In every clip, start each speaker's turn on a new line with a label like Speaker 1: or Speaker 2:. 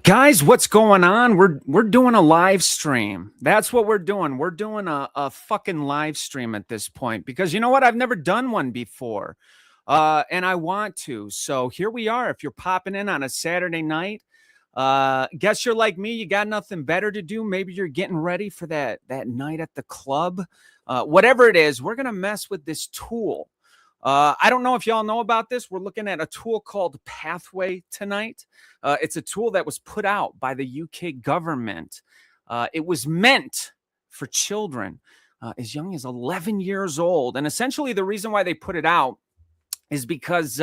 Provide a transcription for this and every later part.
Speaker 1: Guys, what's going on? We're doing a live stream. That's what we're doing. We're doing a fucking live stream at this point because you know what? I've never done one before. And I want to. So here we are. If you're popping in on a Saturday night, guess you're like me, you got nothing better to do. Maybe you're getting ready for that night at the club. Whatever it is, we're gonna mess with this tool. I don't know if y'all know about this. We're looking at a tool called Pathway tonight. It's a tool that was put out by the UK government. It was meant for children as young as 11 years old. And essentially, the reason why they put it out is because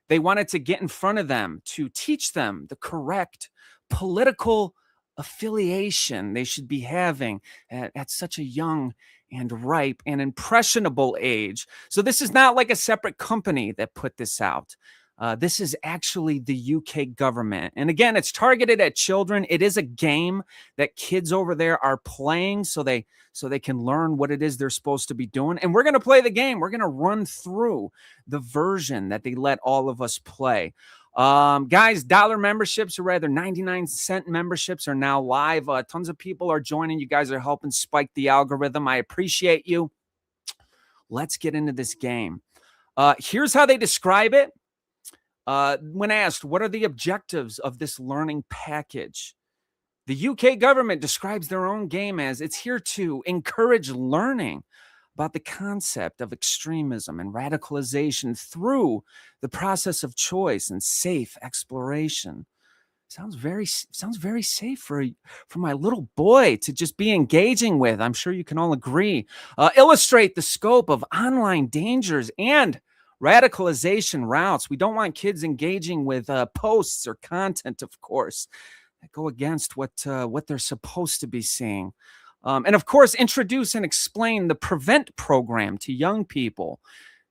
Speaker 1: they wanted to get in front of them to teach them the correct political affiliation they should be having at such a young and ripe and impressionable age. So this is not like a separate company that put this out. This is actually the UK government. And again, it's targeted at children. It is a game that kids over there are playing so they can learn what it is they're supposed to be doing. And we're going to play the game. We're going to run through the version that they let all of us play. Guys, dollar memberships, or rather 99-cent memberships, are now live. Tons of people are joining. You guys are helping spike the algorithm. I appreciate you. Let's get into this game. Here's how they describe it. When asked, what are the objectives of this learning package? The UK government describes their own game as it's here to encourage learning about the concept of extremism and radicalization through the process of choice and safe exploration. Sounds very safe for my little boy to just be engaging with. I'm sure you can all agree. Illustrate the scope of online dangers and radicalization routes. We don't want kids engaging with posts or content, of course, that go against what they're supposed to be seeing. And of course, introduce and explain the PREVENT program to young people.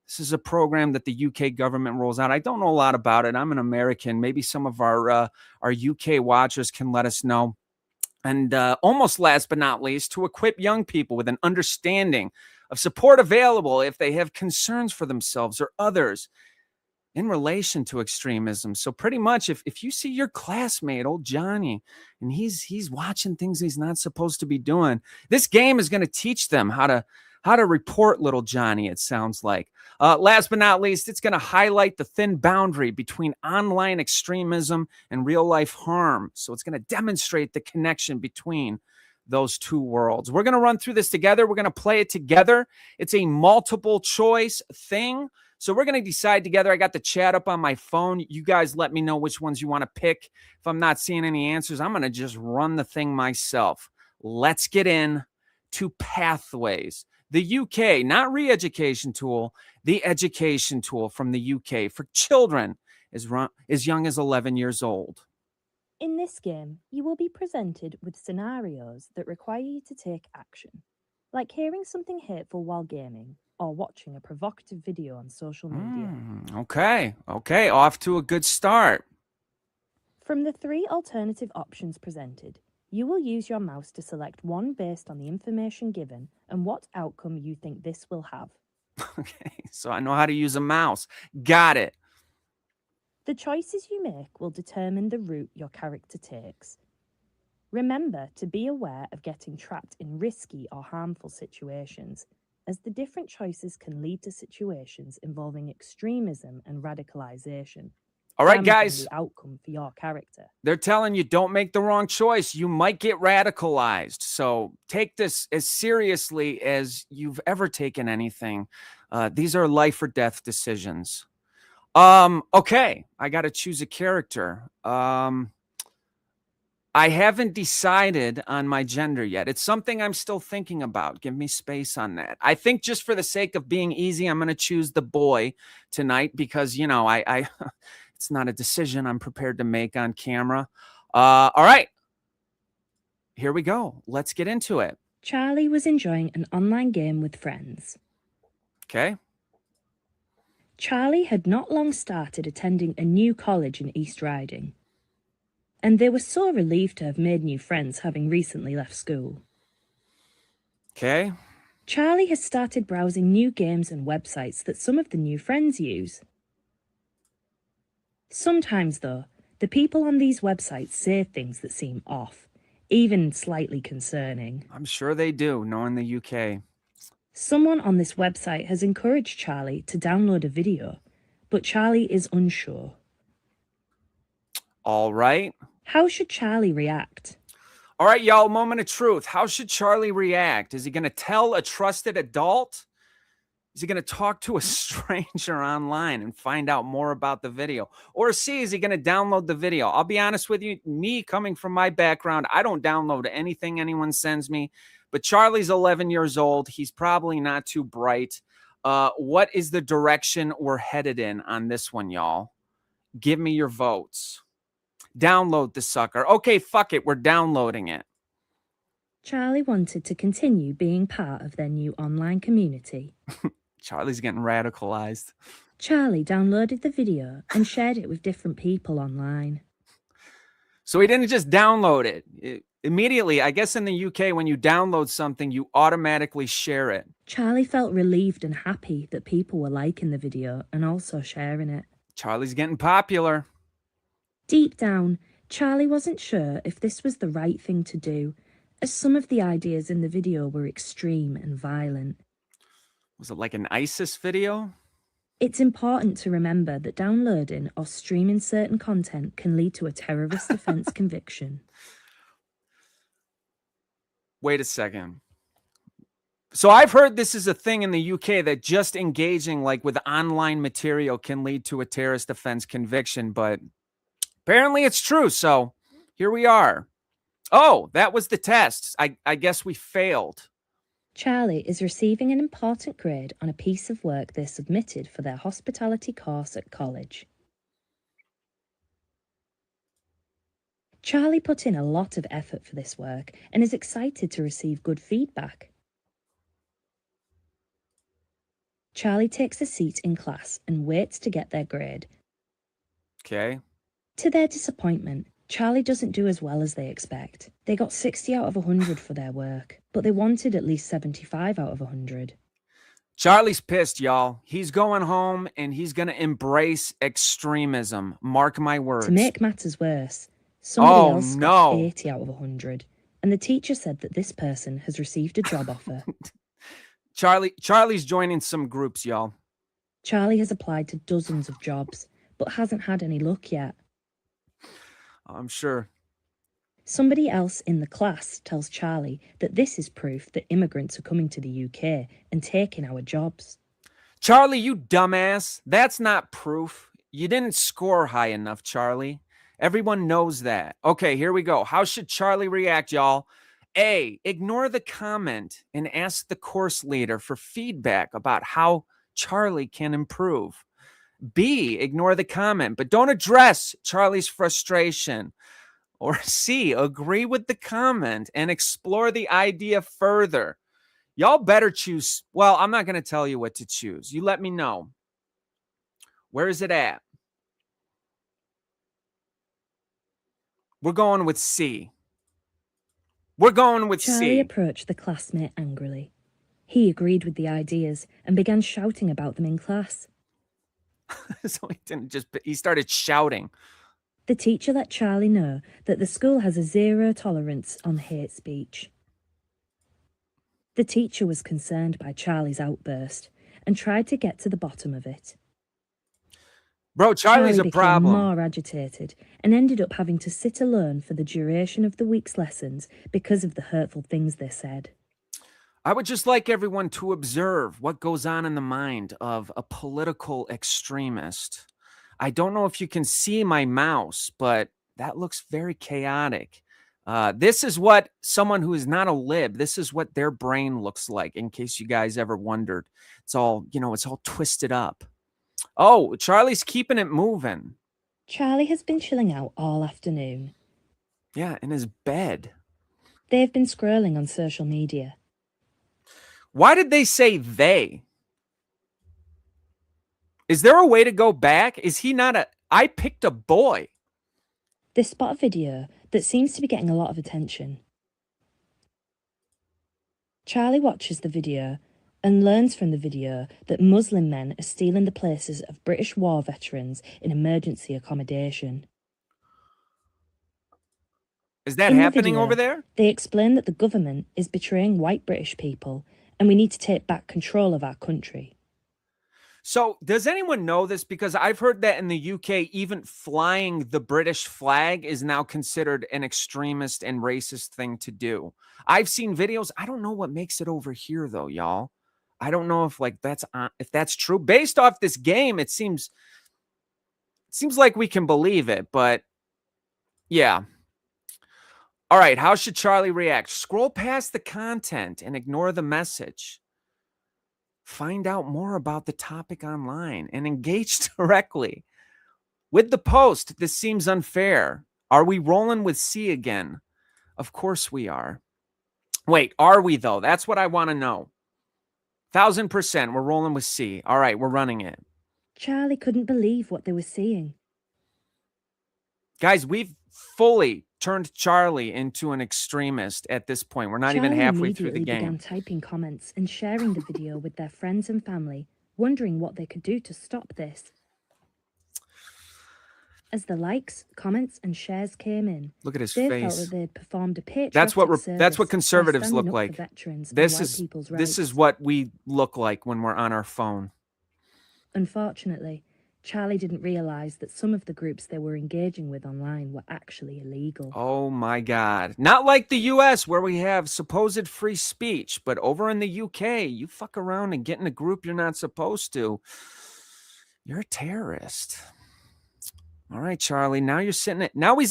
Speaker 1: This is a program that the UK government rolls out. I don't know a lot about it. I'm an American. Maybe some of our UK watchers can let us know. And almost last but not least, to equip young people with an understanding of support available if they have concerns for themselves or others in relation to extremism. So pretty much if you see your classmate, old Johnny, and he's watching things he's not supposed to be doing, this game is going to teach them how to report little Johnny, it sounds like. Last but not least, it's going to highlight the thin boundary between online extremism and real life harm. So it's going to demonstrate the connection between those two worlds. We're going to run through this together. We're going to play it together. It's a multiple choice thing. So we're going to decide together. I got the chat up on my phone. You guys let me know which ones you want to pick. If I'm not seeing any answers, I'm going to just run the thing myself. Let's get in to Pathways. The UK, not re-education tool, the education tool from the UK for children as young as 11 years old.
Speaker 2: In this game, you will be presented with scenarios that require you to take action, like hearing something hateful while gaming or watching a provocative video on social media.
Speaker 1: Okay, off to a good start.
Speaker 2: From the 3 alternative options presented, you will use your mouse to select one based on the information given and what outcome you think this will have.
Speaker 1: Okay, so I know how to use a mouse. Got it.
Speaker 2: The choices you make will determine the route your character takes. Remember to be aware of getting trapped in risky or harmful situations, as the different choices can lead to situations involving extremism and radicalization.
Speaker 1: All right, guys.
Speaker 2: The outcome for your character.
Speaker 1: They're telling you don't make the wrong choice. You might get radicalized. So take this as seriously as you've ever taken anything. These are life or death decisions. Okay, I got to choose a character. I haven't decided on my gender yet. It's something I'm still thinking about. Give me space on that. I think just for the sake of being easy, I'm going to choose the boy tonight because, you know, I it's not a decision I'm prepared to make on camera. All right, here we go. Let's get into it.
Speaker 2: Charlie was enjoying an online game with friends.
Speaker 1: Okay.
Speaker 2: Charlie had not long started attending a new college in East Riding, and they were so relieved to have made new friends having recently left school.
Speaker 1: Okay.
Speaker 2: Charlie has started browsing new games and websites that some of the new friends use. Sometimes, though, The people on these websites say things that seem off, even slightly concerning.
Speaker 1: I'm sure they do, knowing the UK.
Speaker 2: Someone on this website has encouraged Charlie to download a video, but Charlie is unsure.
Speaker 1: All right.
Speaker 2: How should Charlie react?
Speaker 1: All right, y'all, moment of truth. How should Charlie react? Is he going to tell a trusted adult? Is he going to talk to a stranger online and find out more about the video? Or C, is he going to download the video? I'll be honest with you, me coming from my background, I don't download anything anyone sends me. But Charlie's 11 years old. He's probably not too bright. What is the direction we're headed in on this one, y'all? Give me your votes. Download the sucker. Okay, fuck it. We're downloading it.
Speaker 2: Charlie wanted to continue being part of their new online community.
Speaker 1: Charlie's getting radicalized.
Speaker 2: Charlie downloaded the video and shared it with different people online.
Speaker 1: So he didn't just download it. Immediately, I guess in the UK, when you download something, you automatically share it.
Speaker 2: Charlie felt relieved and happy that people were liking the video and also sharing it.
Speaker 1: Charlie's getting popular.
Speaker 2: Deep down, Charlie wasn't sure if this was the right thing to do, as some of the ideas in the video were extreme and violent.
Speaker 1: Was it like an ISIS video?
Speaker 2: It's important to remember that downloading or streaming certain content can lead to a terrorist offence conviction.
Speaker 1: Wait a second. So I've heard this is a thing in the UK that just engaging like with online material can lead to a terrorist offense conviction, but apparently it's true. So here we are. Oh, that was the test. I guess we failed.
Speaker 2: Charlie is receiving an important grade on a piece of work they submitted for their hospitality course at college. Charlie put in a lot of effort for this work and is excited to receive good feedback. Charlie takes a seat in class and waits to get their grade.
Speaker 1: Okay.
Speaker 2: To their disappointment, Charlie doesn't do as well as they expect. They got 60 out of 100 for their work, but they wanted at least 75 out of 100.
Speaker 1: Charlie's pissed, y'all. He's going home and he's going to embrace extremism. Mark my words.
Speaker 2: To make matters worse, somebody else got 80 out of 100, and the teacher said that this person has received a job offer.
Speaker 1: Charlie's joining some groups, y'all.
Speaker 2: Charlie has applied to dozens of jobs, but hasn't had any luck yet.
Speaker 1: I'm sure.
Speaker 2: Somebody else in the class tells Charlie that this is proof that immigrants are coming to the UK and taking our jobs.
Speaker 1: Charlie, you dumbass. That's not proof. You didn't score high enough, Charlie. Everyone knows that. Okay, here we go. How should Charlie react, y'all? A, ignore the comment and ask the course leader for feedback about how Charlie can improve. B, ignore the comment, but don't address Charlie's frustration. Or C, agree with the comment and explore the idea further. Y'all better choose. Well, I'm not going to tell you what to choose. You let me know. Where is it at? We're going with C. We're going with
Speaker 2: Charlie
Speaker 1: C.
Speaker 2: Charlie approached the classmate angrily. He agreed with the ideas and began shouting about them in class.
Speaker 1: So he started shouting.
Speaker 2: The teacher let Charlie know that the school has a zero tolerance on hate speech. The teacher was concerned by Charlie's outburst and tried to get to the bottom of it.
Speaker 1: Bro, Charlie's
Speaker 2: Charlie
Speaker 1: a problem.
Speaker 2: became more agitated and ended up having to sit alone for the duration of the week's lessons because of the hurtful things they said.
Speaker 1: I would just like everyone to observe what goes on in the mind of a political extremist. I don't know if you can see my mouse, but that looks very chaotic. This is what someone who is not a lib, this is what their brain looks like, in case you guys ever wondered. It's all, it's all twisted up. Oh, Charlie's keeping it moving.
Speaker 2: Charlie has been chilling out all afternoon.
Speaker 1: Yeah, in his bed.
Speaker 2: They've been scrolling on social media.
Speaker 1: Why did they say they? Is there a way to go back? Is he not a... I picked a boy.
Speaker 2: They spot a video that seems to be getting a lot of attention. Charlie watches the video and learns from the video that Muslim men are stealing the places of British war veterans in emergency accommodation.
Speaker 1: Is that
Speaker 2: In the
Speaker 1: happening over
Speaker 2: video,
Speaker 1: there?
Speaker 2: they explain that the government is betraying white British people and we need to take back control of our country.
Speaker 1: So, does anyone know this? Because I've heard that in the UK, even flying the British flag is now considered an extremist and racist thing to do. I've seen videos. I don't know what makes it over here, though, y'all. I don't know if that's true. Based off this game, it seems like we can believe it, but yeah. All right, how should Charlie react? Scroll past the content and ignore the message. Find out more about the topic online and engage directly with the post. This seems unfair. Are we rolling with C again? Of course we are. Wait, are we though? That's what I want to know. 1000%. We're rolling with C. All right, we're running it.
Speaker 2: Charlie couldn't believe what they were seeing.
Speaker 1: Guys, we've fully turned Charlie into an extremist at this point. We're not even halfway through the game.
Speaker 2: Began typing comments and sharing the video with their friends and family, wondering what they could do to stop this. As the likes, comments, and shares came in,
Speaker 1: look at his
Speaker 2: they
Speaker 1: face.
Speaker 2: felt that they'd performed a patriotic
Speaker 1: that's what conservatives look like. This is what we look like when we're on our phone.
Speaker 2: Unfortunately, Charlie didn't realize that some of the groups they were engaging with online were actually illegal.
Speaker 1: Oh my God. Not like the US where we have supposed free speech, but over in the UK, you fuck around and get in a group you're not supposed to. You're a terrorist. All right, Charlie. Now he's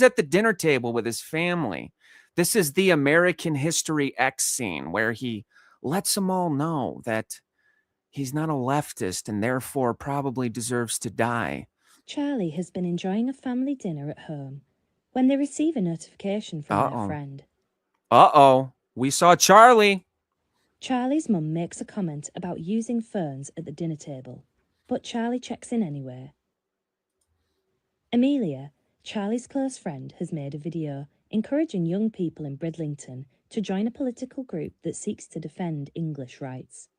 Speaker 1: at the dinner table with his family. This is the American History X scene where he lets them all know that he's not a leftist and therefore probably deserves to die.
Speaker 2: Charlie has been enjoying a family dinner at home when they receive a notification from their friend.
Speaker 1: We saw Charlie.
Speaker 2: Charlie's mum makes a comment about using phones at the dinner table, but Charlie checks in anyway. Amelia, Charlie's close friend, has made a video encouraging young people in Bridlington to join a political group that seeks to defend English rights.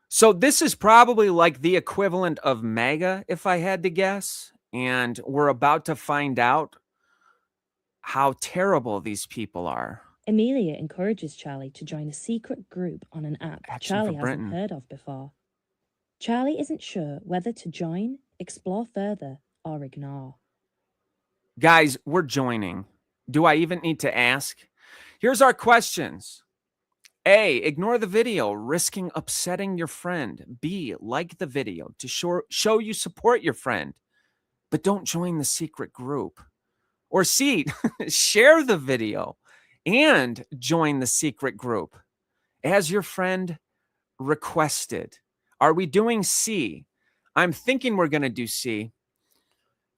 Speaker 1: So this is probably like the equivalent of MAGA, if I had to guess. And we're about to find out how terrible these people are.
Speaker 2: Amelia encourages Charlie to join a secret group on an app Charlie hasn't heard of before. Charlie isn't sure whether to join, explore further, or ignore.
Speaker 1: Guys, we're joining. Do I even need to ask? Here's our questions. A, ignore the video, risking upsetting your friend. B, like the video to show you support your friend, but don't join the secret group. Or C, share the video and join the secret group as your friend requested. Are we doing C? I'm thinking we're going to do C.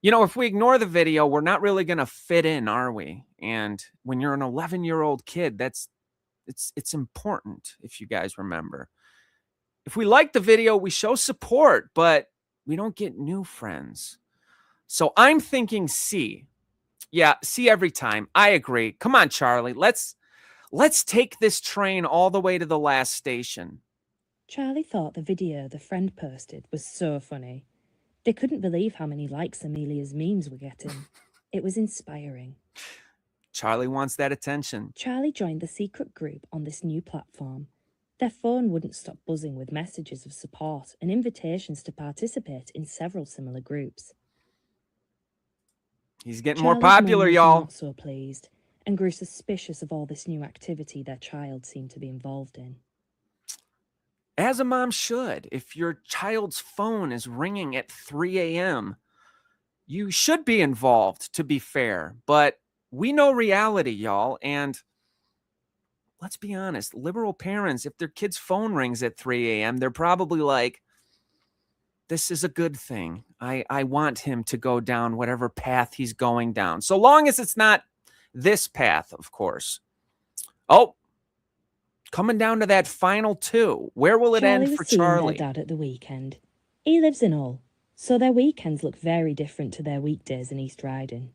Speaker 1: You know, if we ignore the video, we're not really going to fit in, are we? And when you're an 11-year-old kid, it's important, if you guys remember. If we like the video, we show support, but we don't get new friends. So I'm thinking C. Yeah, C every time. I agree. Come on, Charlie. Let's take this train all the way to the last station.
Speaker 2: Charlie thought the video the friend posted was so funny. They couldn't believe how many likes Amelia's memes were getting. It was inspiring.
Speaker 1: Charlie wants that attention.
Speaker 2: Charlie joined the secret group on this new platform. Their phone wouldn't stop buzzing with messages of support and invitations to participate in several similar groups.
Speaker 1: He's getting more popular, y'all.
Speaker 2: Not so pleased and grew suspicious of all this new activity their child seemed to be involved in.
Speaker 1: As a mom should. If your child's phone is ringing at 3 a.m., you should be involved, to be fair. But we know reality, y'all. And let's be honest, liberal parents, if their kid's phone rings at 3 a.m., they're probably like, this is a good thing. I want him to go down whatever path he's going down. So long as it's not this path, of course. Oh, coming down to that final two. Where will it end for Charlie?
Speaker 2: Their dad at the weekend. He lives in Hull, so their weekends look very different to their weekdays in East Riding.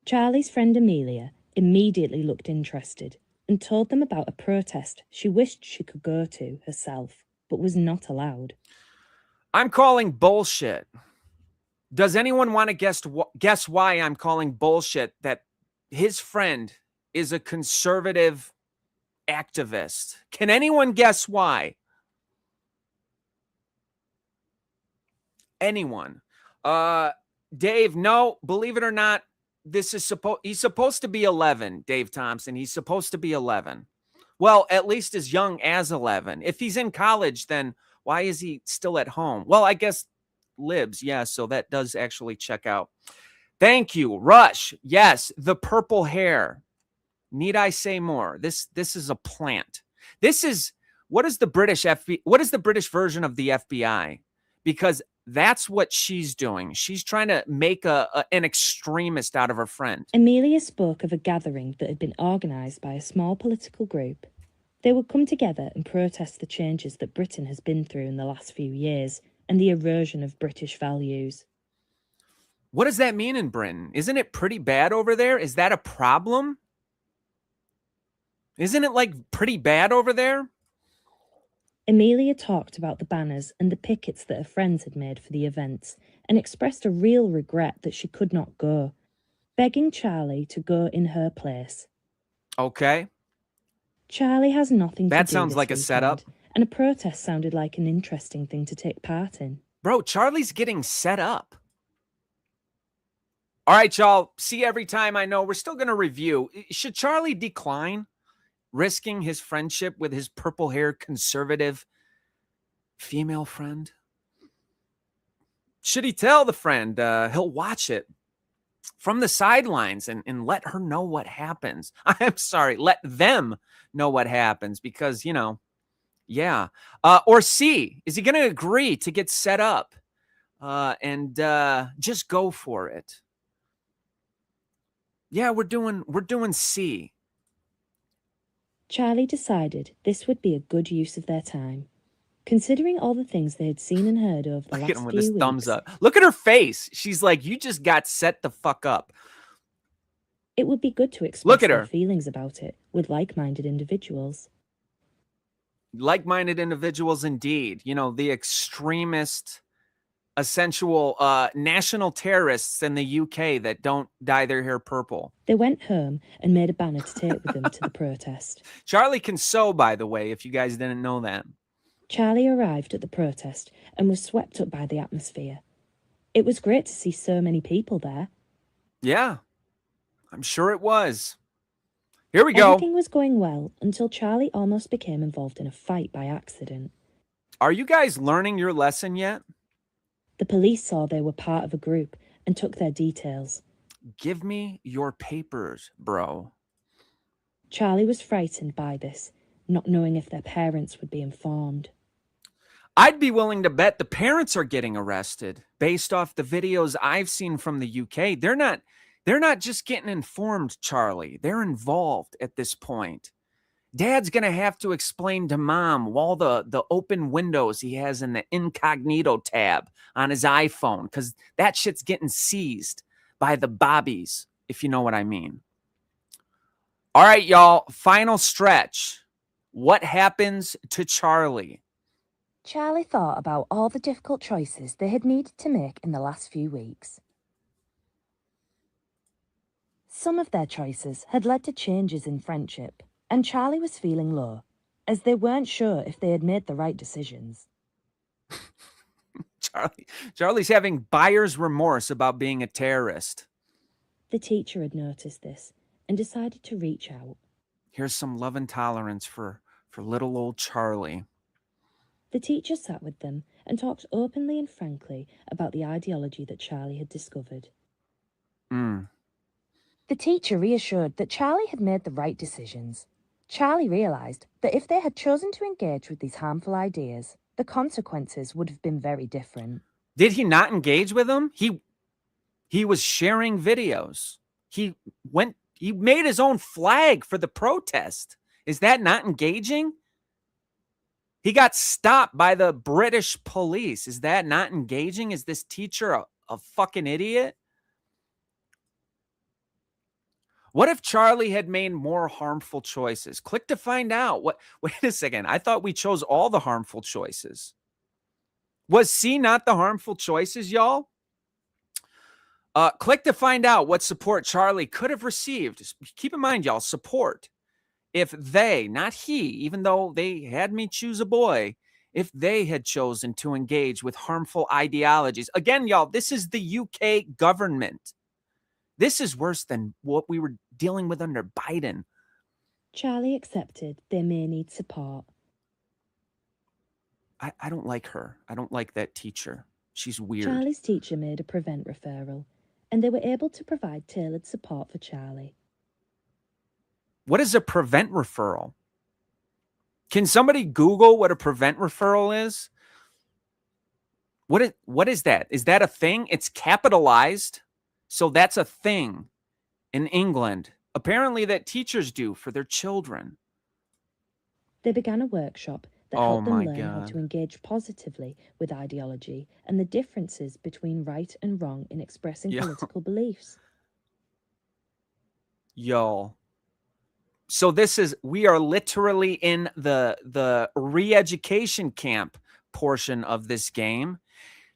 Speaker 2: Charlie's friend Amelia immediately looked interested and told them about a protest she wished she could go to herself, but was not allowed.
Speaker 1: I'm calling bullshit. Does anyone want to guess why I'm calling bullshit that his friend is a conservative activist. Can anyone guess why? Anyone? Dave, no, believe it or not, he's supposed to be 11, Dave Thompson. He's supposed to be 11. Well, at least as young as 11. If he's in college, then why is he still at home? Well, I guess libs. Yeah, so that does actually check out. Thank you, Rush. Yes, the purple hair. Need I say more? This is a plant. This is what is the British what is the British version of the FBI? Because that's what she's doing. She's trying to make an extremist out of her friend.
Speaker 2: Amelia spoke of a gathering that had been organised by a small political group. They would come together and protest the changes that Britain has been through in the last few years and the erosion of British values.
Speaker 1: What does that mean in Britain? Isn't it pretty bad over there? Is that a problem? Isn't it like pretty bad over there?
Speaker 2: Amelia talked about the banners and the pickets that her friends had made for the events and expressed a real regret that she could not go, begging Charlie to go in her place.
Speaker 1: Okay.
Speaker 2: Charlie has nothing to do.
Speaker 1: That sounds like a setup.
Speaker 2: And a protest sounded like an interesting thing to take part in.
Speaker 1: Bro, Charlie's getting set up. All right, y'all. See, every time I know we're still going to review. Should Charlie decline risking his friendship with his purple-haired conservative female friend? Should he tell the friend he'll watch it from the sidelines and let her know what happens? I'm sorry, let them know what happens because, you know, yeah. Or C, is he going to agree to get set up and just go for it? Yeah, we're doing C.
Speaker 2: Charlie decided this would be a good use of their time. Considering all the things they had seen and heard over the last few weeks. Look at him with his
Speaker 1: thumbs up. Look at her face. She's like, you just got set the fuck up.
Speaker 2: It would be good to express their feelings about it with like-minded individuals.
Speaker 1: Like-minded individuals indeed. You know, the extremist, essential national terrorists in the UK that don't dye their hair purple.
Speaker 2: They went home and made a banner to take with them to the protest.
Speaker 1: Charlie can sew, by the way, if you guys didn't know that.
Speaker 2: Charlie arrived at the protest and was swept up by the atmosphere. It was great to see so many people there.
Speaker 1: Yeah, I'm sure it was. Here we go.
Speaker 2: Everything was going well until Charlie almost became involved in a fight by accident.
Speaker 1: Are you guys learning your lesson yet?
Speaker 2: The police saw they were part of a group and took their details.
Speaker 1: Give me your papers, bro.
Speaker 2: Charlie was frightened by this, not knowing if their parents would be informed.
Speaker 1: I'd be willing to bet the parents are getting arrested based off the videos I've seen from the UK. They're not just getting informed, Charlie. They're involved at this point. Dad's going to have to explain to mom all the open windows he has in the incognito tab on his iPhone because that shit's getting seized by the bobbies, if you know what I mean. All right, y'all, final stretch. What happens to Charlie?
Speaker 2: Charlie thought about all the difficult choices they had needed to make in the last few weeks. Some of their choices had led to changes in friendship, and Charlie was feeling low, as they weren't sure if they had made the right decisions.
Speaker 1: Charlie's having buyer's remorse about being a terrorist.
Speaker 2: The teacher had noticed this and decided to reach out.
Speaker 1: Here's some love and tolerance for little old Charlie.
Speaker 2: The teacher sat with them and talked openly and frankly about the ideology that Charlie had discovered. The teacher reassured that Charlie had made the right decisions. Charlie realised that if they had chosen to engage with these harmful ideas, the consequences would have been very different.
Speaker 1: Did he not engage with them? He was sharing videos. He made his own flag for the protest. Is that not engaging? He got stopped by the British police. Is that not engaging? Is this teacher a fucking idiot? What if Charlie had made more harmful choices? Click to find out. Wait a second. I thought we chose all the harmful choices. Was C not the harmful choices, y'all? Click to find out what support Charlie could have received. Keep in mind, y'all, support. If they, not he, even though they had me choose a boy, if they had chosen to engage with harmful ideologies. Again, y'all, this is the UK government. This is worse than what we were dealing with under Biden.
Speaker 2: Charlie accepted they may need support.
Speaker 1: I don't like her. I don't like that teacher. She's weird.
Speaker 2: Charlie's teacher made a prevent referral, and they were able to provide tailored support for Charlie.
Speaker 1: What is a prevent referral? Can somebody Google what a prevent referral is? What is that? Is that a thing? It's capitalized. So that's a thing in England. Apparently that teachers do for their children.
Speaker 2: They began a workshop that helped them learn how to engage positively with ideology and the differences between right and wrong in expressing political beliefs.
Speaker 1: Yo. So we are literally in the re-education camp portion of this game.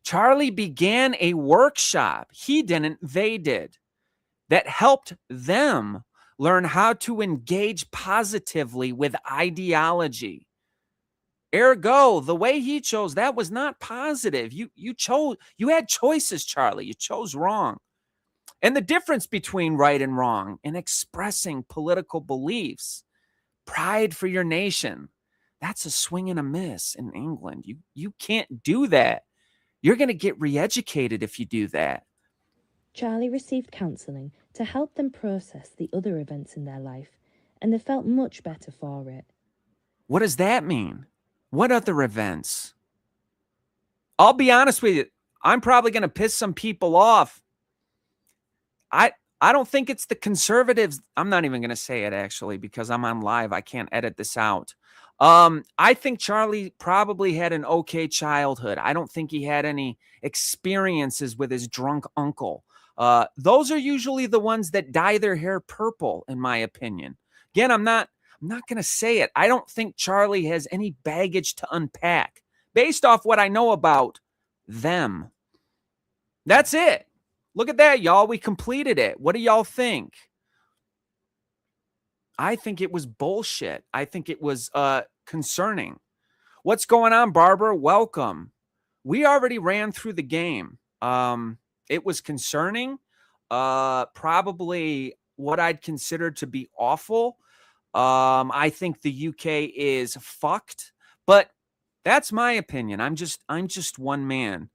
Speaker 1: Charlie began a workshop. He didn't, they did. That helped them learn how to engage positively with ideology. Ergo, the way he chose, that was not positive. You had choices, Charlie. You chose wrong. And the difference between right and wrong in expressing political beliefs, pride for your nation, that's a swing and a miss in England. You can't do that. You're going to get re-educated if you do that.
Speaker 2: Charlie received counselling to help them process the other events in their life, and they felt much better for it.
Speaker 1: What does that mean? What other events? I'll be honest with you. I'm probably going to piss some people off. I don't think it's the conservatives. I'm not even going to say it, actually, because I'm on live. I can't edit this out. I think Charlie probably had an okay childhood. I don't think he had any experiences with his drunk uncle. Those are usually the ones that dye their hair purple, in my opinion. Again, I'm not going to say it. I don't think Charlie has any baggage to unpack based off what I know about them. That's it. Look at that, y'all. We completed it. What do y'all think? I think it was bullshit. I think it was concerning. What's going on, Barbara? Welcome. We already ran through the game. It was concerning. Probably what I'd consider to be awful. I think the UK is fucked, but that's my opinion. I'm just one man.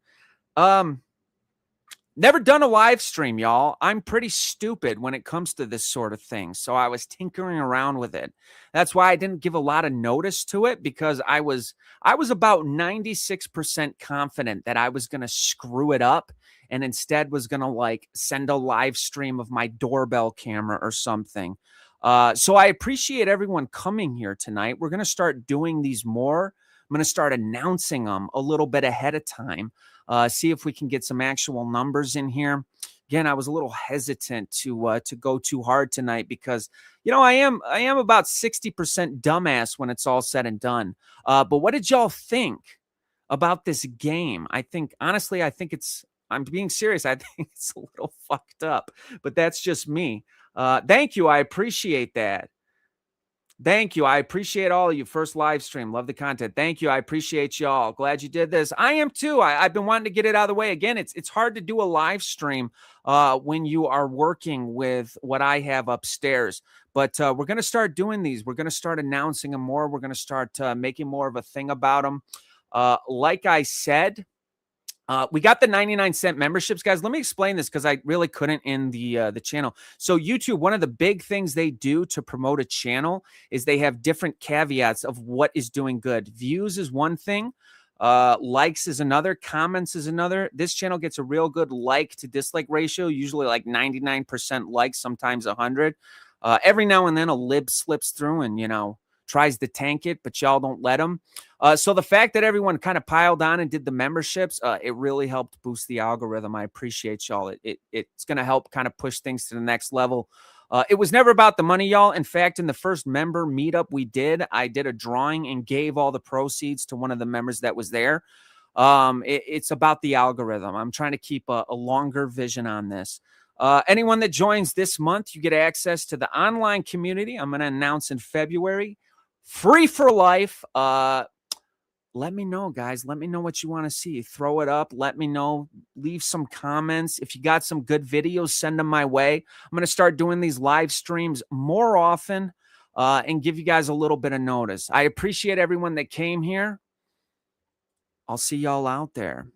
Speaker 1: Never done a live stream, y'all. I'm pretty stupid when it comes to this sort of thing. So I was tinkering around with it. That's why I didn't give a lot of notice to it, because I was about 96% confident that I was going to screw it up and instead was going to like send a live stream of my doorbell camera or something. So I appreciate everyone coming here tonight. We're going to start doing these more. I'm going to start announcing them a little bit ahead of time. See if we can get some actual numbers in here. Again, I was a little hesitant to go too hard tonight because, you know, I am about 60% dumbass when it's all said and done. But what did y'all think about this game? Honestly, I'm being serious. I think it's a little fucked up, but that's just me. Thank you. I appreciate that. Thank you. I appreciate all of you. First live stream. Love the content. Thank you. I appreciate y'all. Glad you did this. I am too. I've been wanting to get it out of the way. Again, it's hard to do a live stream when you are working with what I have upstairs. But we're going to start doing these. We're going to start announcing them more. We're going to start making more of a thing about them. Like I said, we got the 99-cent memberships, guys. Let me explain this because I really couldn't in the channel. So YouTube, one of the big things they do to promote a channel is they have different caveats of what is doing good. Views is one thing. Likes is another. Comments is another. This channel gets a real good like to dislike ratio, usually like 99% likes, sometimes 100. Every now and then a lib slips through and, you know, tries to tank it, but y'all don't let them. So the fact that everyone kind of piled on and did the memberships, it really helped boost the algorithm. I appreciate y'all. It's going to help kind of push things to the next level. It was never about the money, y'all. In fact, in the first member meetup I did a drawing and gave all the proceeds to one of the members that was there. It's about the algorithm. I'm trying to keep a longer vision on this. Anyone that joins this month, you get access to the online community. I'm going to announce in February, free for life. Let me know, guys. Let me know what you want to see. Throw it up. Let me know. Leave some comments. If you got some good videos, send them my way. I'm going to start doing these live streams more often and give you guys a little bit of notice. I appreciate everyone that came here. I'll see y'all out there.